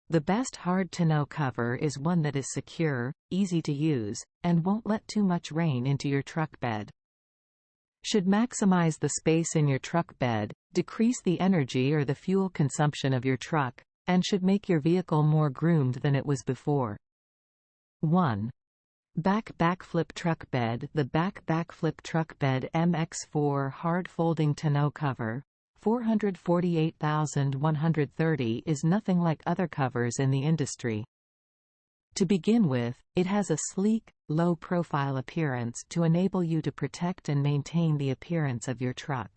The best hard tonneau cover is one that is secure, easy to use, and won't let too much rain into your truck bed. Should maximize the space in your truck bed, decrease the energy or the fuel consumption of your truck, and should make your vehicle more groomed than it was before. 1. BAKFlip Truck Bed. The BAKFlip Truck Bed MX4 Hard Folding Tonneau Cover, 448,130, is nothing like other covers in the industry. To begin with, it has a sleek, low-profile appearance to enable you to protect and maintain the appearance of your truck.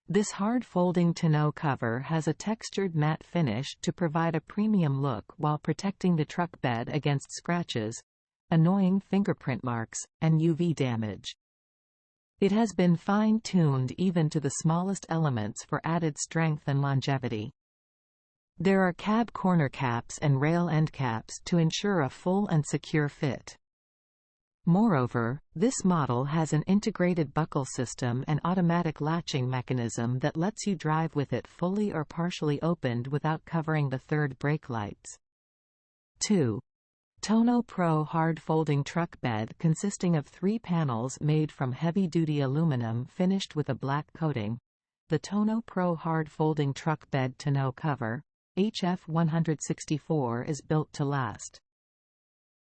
This hard-folding tonneau cover has a textured matte finish to provide a premium look while protecting the truck bed against scratches, annoying fingerprint marks, and UV damage. It has been fine-tuned even to the smallest elements for added strength and longevity. There are cab corner caps and rail end caps to ensure a full and secure fit. Moreover, this model has an integrated buckle system and automatic latching mechanism that lets you drive with it fully or partially opened without covering the third brake lights. 2. Tonneau Pro Hard Folding Truck Bed, consisting of 3 panels made from heavy-duty aluminum finished with a black coating. The Tonneau Pro Hard Folding Truck Bed Tonneau Cover, HF164, is built to last.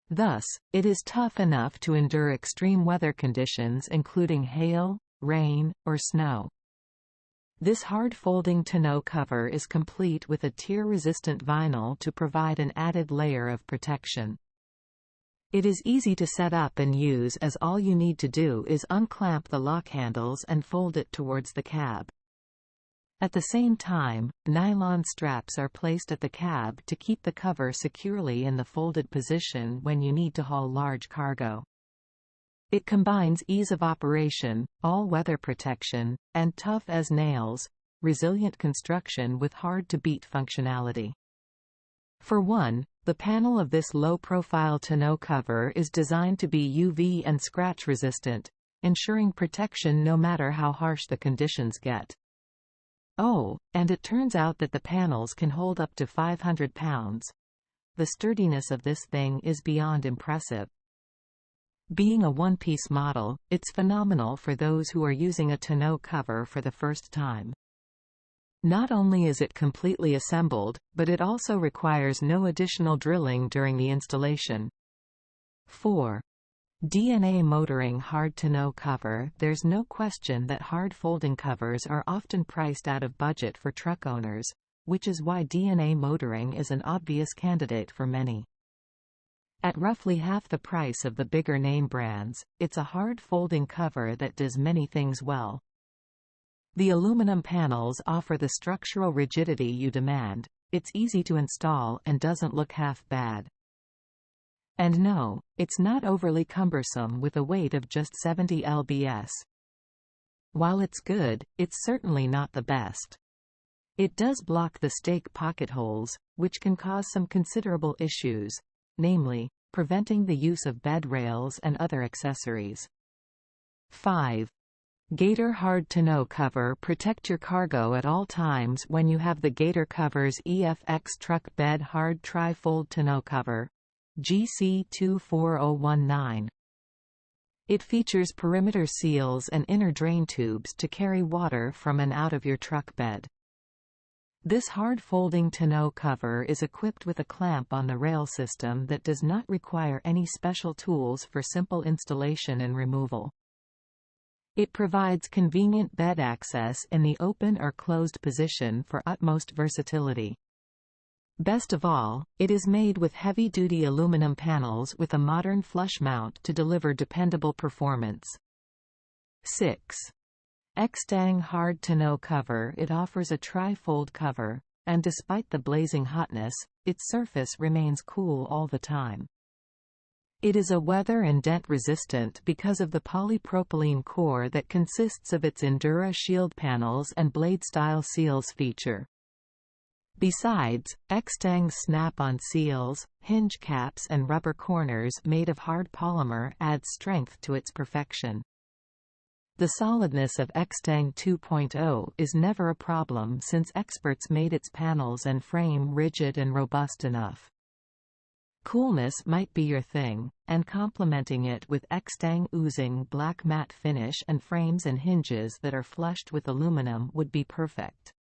Thus, it is tough enough to endure extreme weather conditions including hail, rain, or snow. This hard-folding tonneau cover is complete with a tear-resistant vinyl to provide an added layer of protection. It is easy to set up and use, as all you need to do is unclamp the lock handles and fold it towards the cab. At the same time, nylon straps are placed at the cab to keep the cover securely in the folded position when you need to haul large cargo. It combines ease of operation, all-weather protection, and tough-as-nails, resilient construction with hard-to-beat functionality. For one, the panel of this low-profile tonneau cover is designed to be UV and scratch-resistant, ensuring protection no matter how harsh the conditions get. Oh, and it turns out that the panels can hold up to 500 pounds. The sturdiness of this thing is beyond impressive. Being a one-piece model, it's phenomenal for those who are using a tonneau cover for the first time. Not only is it completely assembled, but it also requires no additional drilling during the installation. 4. DNA motoring hard tonneau cover. There's no question that hard folding covers are often priced out of budget for truck owners, which is why DNA motoring is an obvious candidate for many. At roughly half the price of the bigger name brands, it's a hard folding cover that does many things well. The aluminum panels offer the structural rigidity you demand, it's easy to install and doesn't look half bad. And no, it's not overly cumbersome with a weight of just 70 lbs. While it's good, it's certainly not the best. It does block the stake pocket holes, which can cause some considerable issues, namely, preventing the use of bed rails and other accessories. 5. Gator Hard Tonneau Cover. Protect your cargo at all times when you have the Gator Covers EFX Truck Bed Hard Tri-Fold Tonneau Cover, GC24019. It features perimeter seals and inner drain tubes to carry water from and out of your truck bed. This hard-folding tonneau cover is equipped with a clamp on the rail system that does not require any special tools for simple installation and removal. It provides convenient bed access in the open or closed position for utmost versatility. Best of all, it is made with heavy-duty aluminum panels with a modern flush mount to deliver dependable performance. 6. X-Stang Hard Tonneau Cover. It offers a tri-fold cover, and despite the blazing hotness, its surface remains cool all the time. It is a weather and dent resistant because of the polypropylene core that consists of its Endura shield panels and blade-style seals feature. Besides, X-Stang's snap-on seals, hinge caps and rubber corners made of hard polymer add strength to its perfection. The solidness of Xtang 2.0 is never a problem since experts made its panels and frame rigid and robust enough. Coolness might be your thing, and complementing it with Xtang oozing black matte finish and frames and hinges that are flushed with aluminum would be perfect.